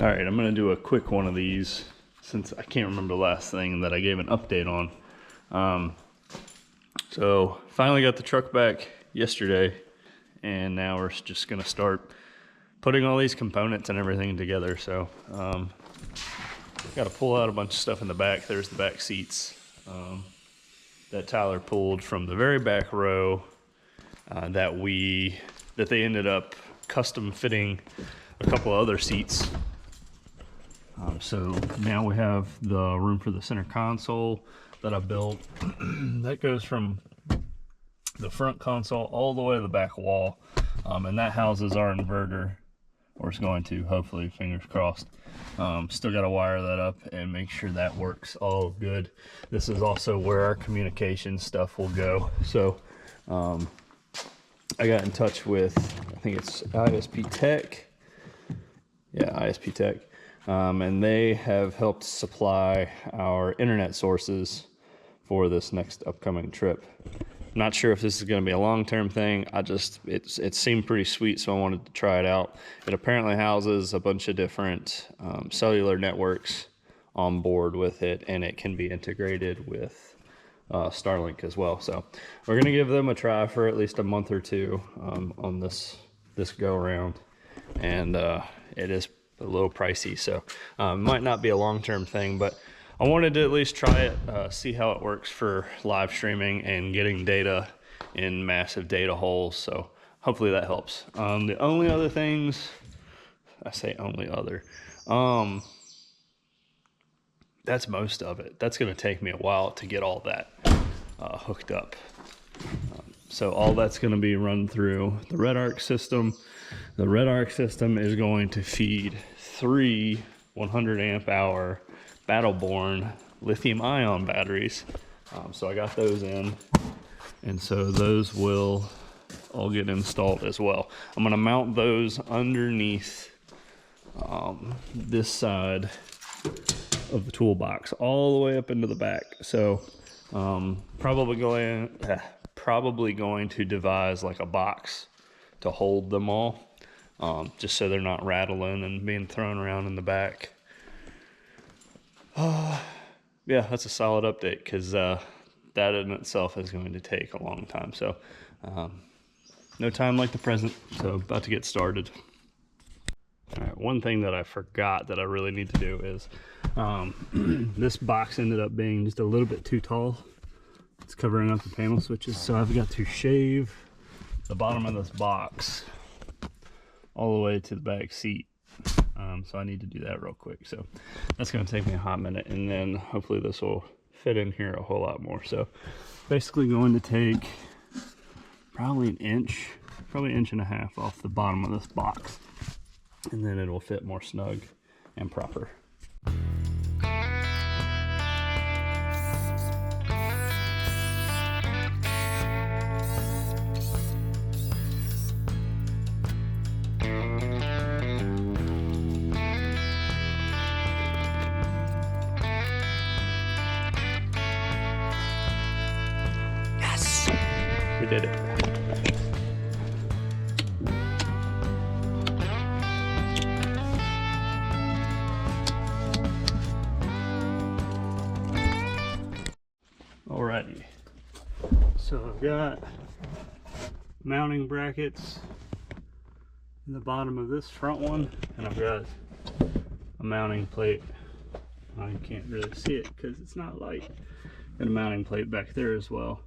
All right, I'm gonna do a quick one of these since I can't remember the last thing that I gave an update on. So finally got the truck back yesterday, and now we're just gonna start putting all these components and everything together. So got to pull out a bunch of stuff in the back. There's the back seats that Tyler pulled from the very back row that they ended up custom fitting a couple of other seats. So now we have the room for the center console that I built. That goes from the front console all the way to the back wall, and that houses our inverter, or it's going to, hopefully, fingers crossed. Still got to wire that up and make sure that works all good. This is also where our communication stuff will go. So I got in touch with, I think it's ISP Tech. Yeah, ISP Tech. And they have helped supply our internet sources for this next upcoming trip. Not sure if this is going to be a long-term thing. It seemed pretty sweet, so I wanted to try it out. It apparently houses a bunch of different cellular networks on board with it, and it can be integrated with Starlink as well. So we're going to give them a try for at least a month or two on this go around, and it is a little pricey, so might not be a long-term thing, but I wanted to at least try it, see how it works for live streaming and getting data in massive data holes. So hopefully that helps. The only other things, I say only other, that's most of it. That's going to take me a while to get all that hooked up. So all that's going to be run through the Red Arc system. The Red Arc system is going to feed 3 100 amp hour Battleborn lithium-ion batteries. So I got those in, and so those will all get installed as well. I'm going to mount those underneath this side of the toolbox all the way up into the back. So probably going to devise like a box to hold them all, just so they're not rattling and being thrown around in the back. Yeah, that's a solid update, because that in itself is going to take a long time. So no time like the present, so about to get started. All right, one thing that I forgot that I really need to do is this box ended up being just a little bit too tall. It's covering up the panel switches, so I've got to shave the bottom of this box all the way to the back seat. So I need to do that real quick. So that's going to take me a hot minute, and then hopefully this will fit in here a whole lot more. So basically going to take probably an inch and a half off the bottom of this box, and then it'll fit more snug and proper. We did it. Alrighty. So I've got mounting brackets in the bottom of this front one, and I've got a mounting plate. I can't really see it because it's not light. And a mounting plate back there as well.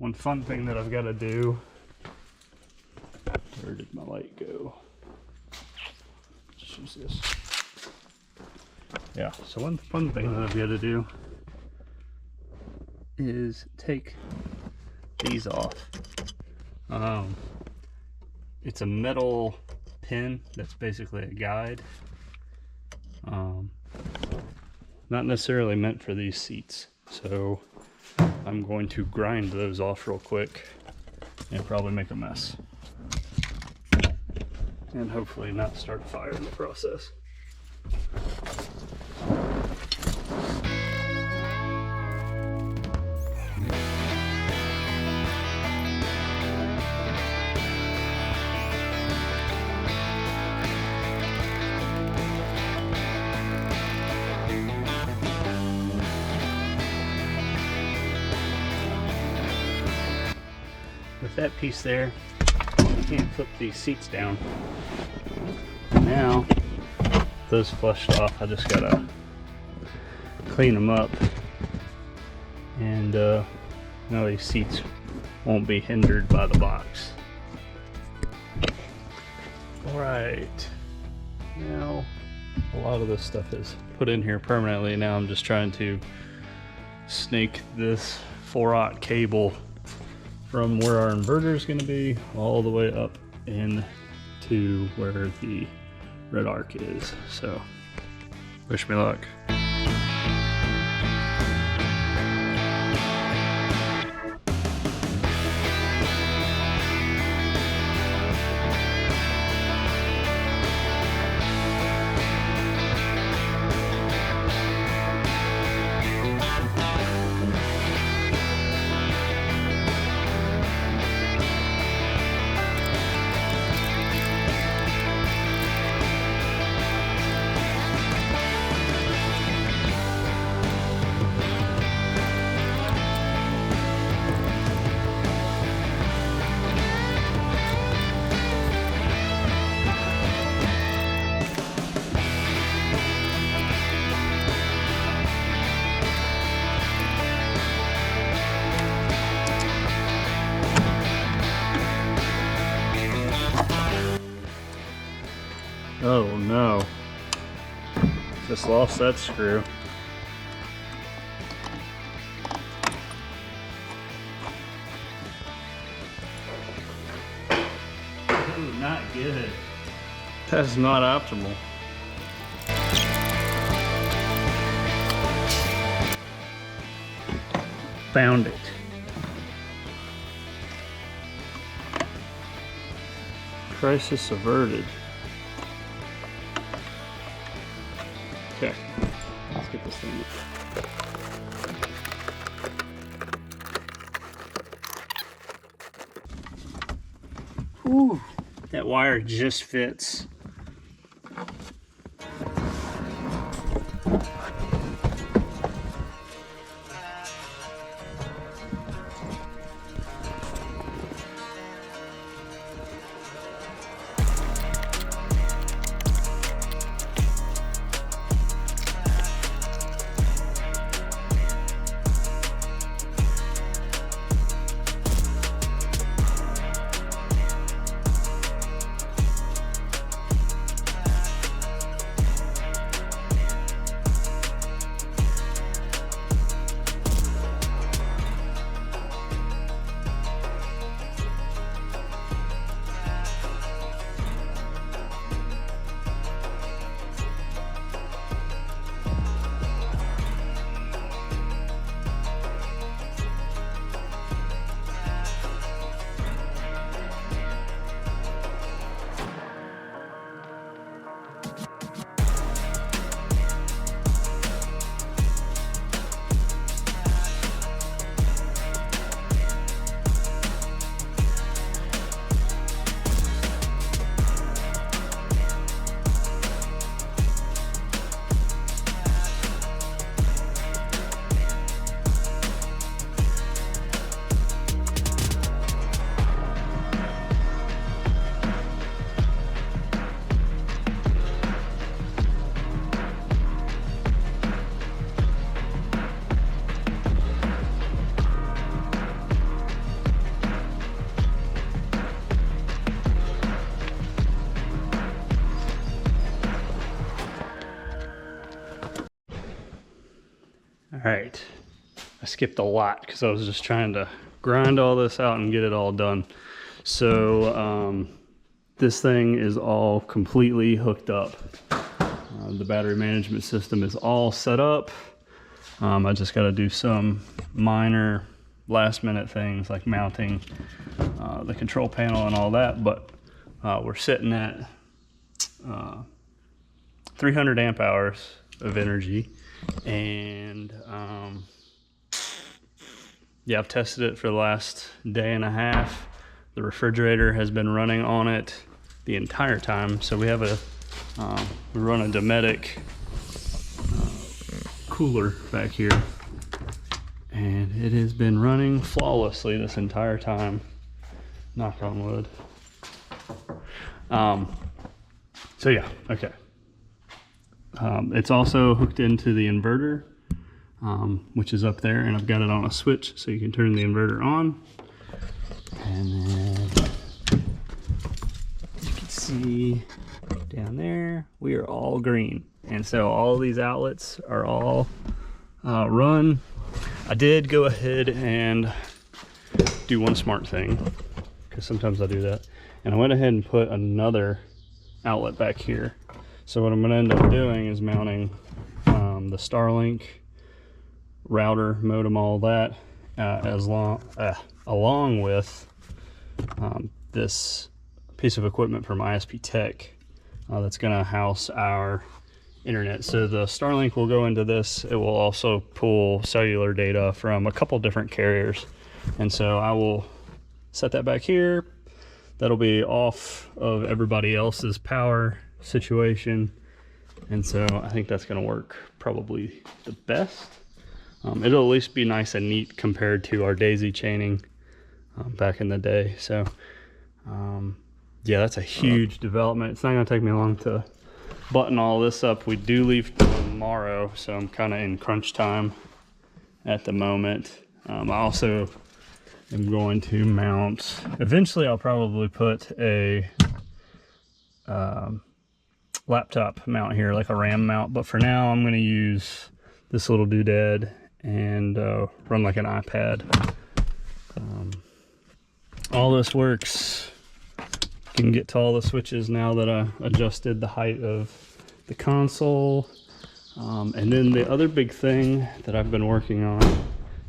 One fun thing that I've got to do, where did my light go? Let's use this. Yeah, so one fun thing that I've got to do is take these off. It's a metal pin that's basically a guide. Not necessarily meant for these seats, so I'm going to grind those off real quick and probably make a mess, and hopefully not start a fire in the process. that piece there. I can't flip these seats down. Now, those flushed off, I just gotta clean them up, and now these seats won't be hindered by the box. Alright, now a lot of this stuff is put in here permanently. Now I'm just trying to snake this 4/0 cable from where our inverter is going to be all the way up into where the red arc is. So wish me luck. Oh no, just lost that screw. Ooh, not good. That's not optimal. Found it. Crisis averted. Okay, let's get this thing. Whew, that wire just fits. All right, I skipped a lot because I was just trying to grind all this out and get it all done. So this thing is all completely hooked up. The battery management system is all set up. I just got to do some minor last minute things like mounting the control panel and all that, but we're sitting at 300 amp hours of energy. And yeah, I've tested it for the last day and a half. The refrigerator has been running on it the entire time. So we have we run a Dometic cooler back here, and it has been running flawlessly this entire time. knock on wood. So yeah, okay. It's also hooked into the inverter, which is up there, and I've got it on a switch so you can turn the inverter on. And then you can see down there, we are all green. And so all these outlets are all run. I did go ahead and do one smart thing, because sometimes I do that. And I went ahead and put another outlet back here. So what I'm going to end up doing is mounting the Starlink router, modem, all that, along with this piece of equipment from ISP Tech that's going to house our internet. So the Starlink will go into this. It will also pull cellular data from a couple different carriers. And so I will set that back here. That'll be off of everybody else's power situation. And so I think that's going to work probably the best. It'll at least be nice and neat compared to our daisy chaining back in the day. So yeah, that's a huge development. It's not going to take me long to button all this up. We do leave tomorrow, so I'm kind of in crunch time at the moment. I also am going to mount, eventually I'll probably put a laptop mount here, like a RAM mount, but for now I'm going to use this little doodad and run like an iPad. All this works. Can get to all the switches now that I adjusted the height of the console. And then the other big thing that I've been working on,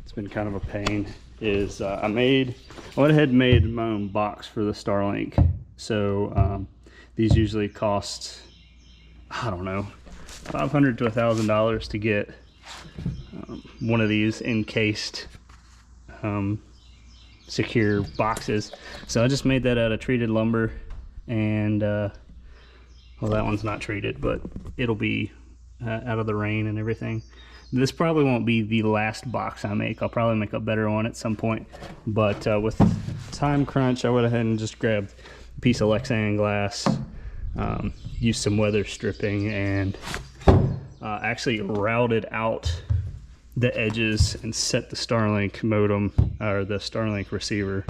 it's been kind of a pain, is I went ahead and made my own box for the Starlink. So these usually cost, I don't know, $500 to $1,000 to get one of these encased secure boxes. So I just made that out of treated lumber, and well, that one's not treated, but it'll be out of the rain and everything. This probably won't be the last box I make. I'll probably make a better one at some point, but with time crunch, I went ahead and just grabbed a piece of Lexan glass, used some weather stripping, and actually routed out the edges and set the Starlink modem, or the Starlink receiver,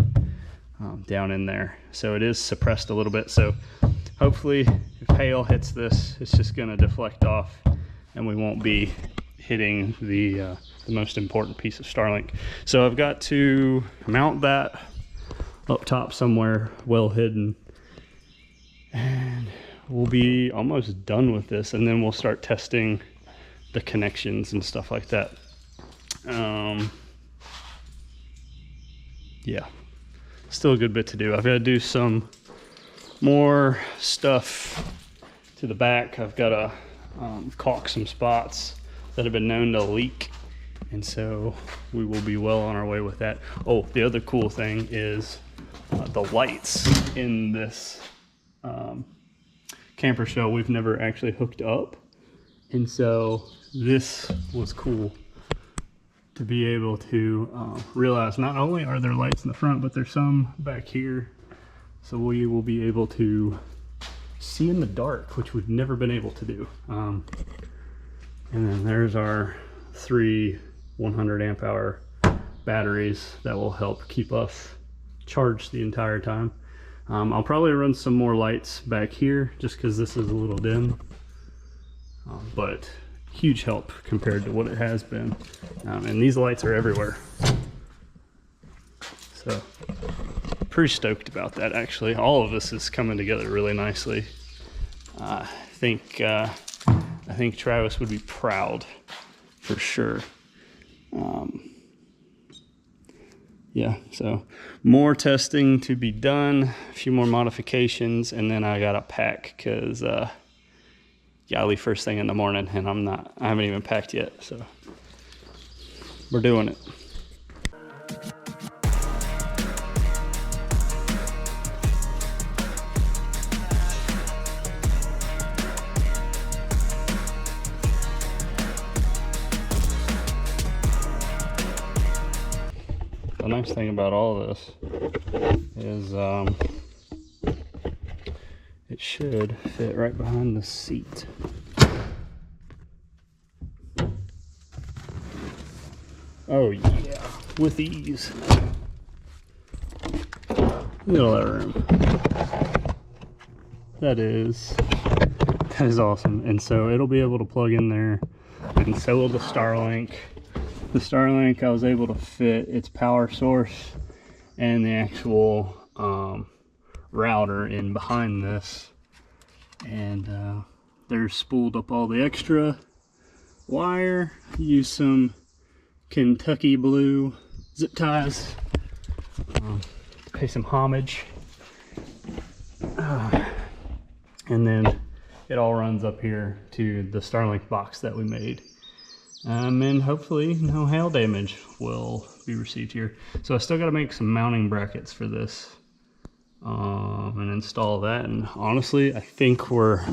down in there. So it is suppressed a little bit, so hopefully if hail hits this, it's just going to deflect off and we won't be hitting the most important piece of Starlink. So I've got to mount that up top somewhere well hidden, and we'll be almost done with this, and then we'll start testing the connections and stuff like that. Yeah, still a good bit to do. I've got to do some more stuff to the back. I've got to caulk some spots that have been known to leak, and so we will be well on our way with that. Oh, the other cool thing is the lights in this camper shell we've never actually hooked up, and so this was cool to be able to realize not only are there lights in the front, but there's some back here, so we will be able to see in the dark, which we've never been able to do. And then there's our 3 100 amp hour batteries that will help keep us charged the entire time. I'll probably run some more lights back here just because this is a little dim, but huge help compared to what it has been. And these lights are everywhere, so pretty stoked about that. Actually, all of this is coming together really nicely. I think Travis would be proud for sure. Yeah, so more testing to be done, a few more modifications, and then I gotta pack because yeah, I leave first thing in the morning, and I haven't even packed yet, so we're doing it. the nice thing about all this is it should fit right behind the seat. Oh yeah, with ease. Look at all that room. That is awesome. And so it'll be able to plug in there, and so will the Starlink. The Starlink, I was able to fit its power source and the actual router in behind this, and there's spooled up all the extra wire. Use some Kentucky blue zip ties, pay some homage, and then it all runs up here to the Starlink box that we made. And hopefully no hail damage will be received here. So I still got to make some mounting brackets for this and install that. And honestly, I think we're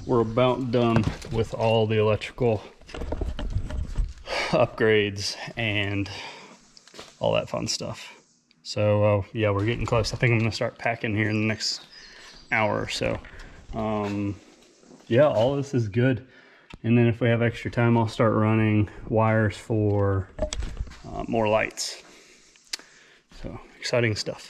about done with all the electrical upgrades and all that fun stuff. So yeah, we're getting close. I think I'm gonna start packing here in the next hour or so. Yeah, all this is good. And then if we have extra time, I'll start running wires for more lights. So exciting stuff.